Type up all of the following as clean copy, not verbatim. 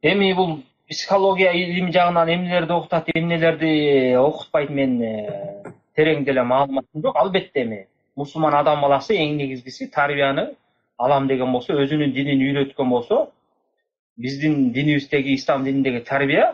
Эми бул психология илими жагынан эмнелерди окутат, эмнелерди окутпайт, мен терең деле маалыматым жок. Албетте эми мусулман адам баласы эң негизгиси тарбияны алам деген болсо, өзүнүн динин үйрөткөн болсо, биздин динибиздеги, ислам дининдеги тарбия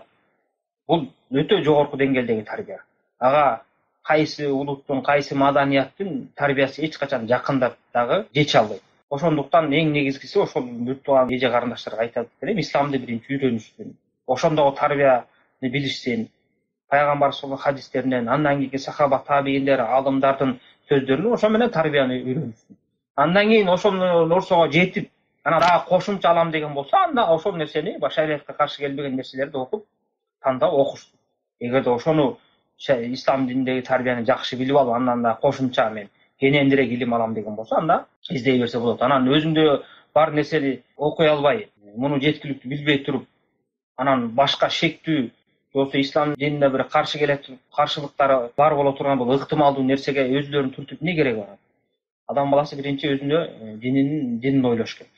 бул өтө жогорку деңгээлдеги тарбия. Ага кайсы улуттун, кайсы маданияттын тарбиясы эч качан жакындап дагы жете албайт. Ошондуктан эң негизгиси ошол бүт тууган эже карындаштарга айтат элем, исламды биринчи үйрөнүшсүн. Ошондогу тарбияны билишсин. Пайгамбар саллаллаху хадистеринен, андан кийинки сахаба, табииндер, алымдардын сөздөрүнөн ошо менен тарбияны үйрөнүшсүн. Андан кийин ошол нерсеге жетип, анан дагы кошумча алам деген болсо, анда ошол нерсени, шариатка каршы келбеген нерселерди окуп, тандап окушсун. Эгерде ошону ислам дининдеги тарбияны жакшы билип алып, андан да кошумча мен кенендирээк илим алам деген болсо, анда издей берсе болот. Анан өзүндө бар нерсени окуй албай, муну жеткиликтүү билбей туруп, анан башка шектүү, болсо ислам динине бир каршы келет, каршылыктары бар боло турган бул ыктымалдуу нерсеге өзүлөрүн түртүп эмне кереги бар? Адам баласы биринчи өзүнө динин ойлош керек.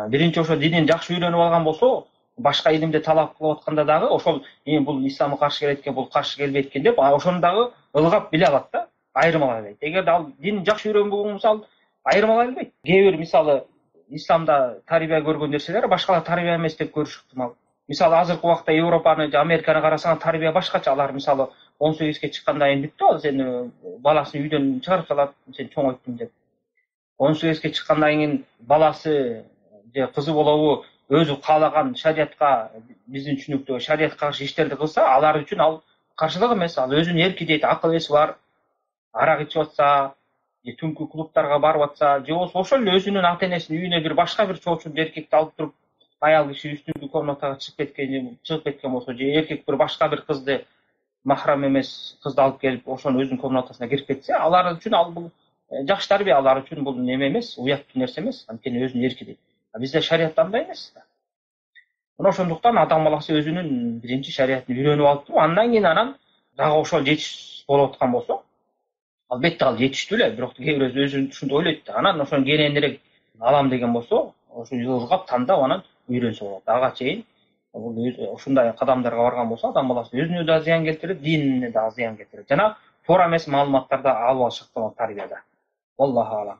Биринчи ошо динин жакшы үйрөнүп алган болсо, башка илимди талап кылып атканда дагы ошол бул исламга каршы келет экен, бул каршы келбейт экен деп, ошону дагы ылгап биле алат да, айырмалай алат. Эгерде ал динин жакшы үйрөнбөгөн болсо, ал айырмалай албайт. Кээ бир мисалы исламда тарбия көргөн нерселер башкалар тарбия эмес деп көрүшү ыктымал. Мисалы азыркы убакта Европаны, Американы карасаң, тарбия башкача. Алар мисалы 18ге чыккандан кийин бүттү, ал сени баласын үйдөн чыгарып салат, сен чоңойттуң деп. 18ге чыккандан кийин баласы же кызы болобу өзү каалаган шариатка, биздин түшүнүктөгү шариатка каршы иштерди кылса, алар үчүн ал каршылык эмес. Ал өзүнүн эрки дейт, акыл эси бар, арак ичип атса, же түнкү клубтарга барып атса, же болбосо ошол эле өзүнүн ата энесинин үйүнө бир башка бир чоочун эркекти алып туруп, аял киши үстүнкү комнатага чыгып кеткен болсо, же эркек бир башка бир кызды, махрам эмес кызды алып келип, ошонун өзүнүн комнатасына кирип кетсе, алар үчүн ал бул жакшы тарбия, алар үчүн бул неме эмес, уяттуу нерсе эмес, анткени өзүнүн эрки дейт. Бизде шариатта андай эмес. Мына ошондуктан адам баласы өзүнүн биринчи шариатын үйрөнүп алып туруп, андан кийин анан дагы ошол жетиш болуп аткан болсо, албетте ал жетиштүү эле, бирок кээ бир өзү ушундай ойлойт да. Анан ошону кененирээк алам деген болсо, ошону ылгап тандап анан үйрөнсө болот. Ага чейин бул ушундай кадамдарга барган болсо, адам баласы өзүнө да зыян келтирет, динине да зыян келтирет. Жана туура эмес маалыматтарды алып алыш ыктымал тарбияда. Аллаху алам.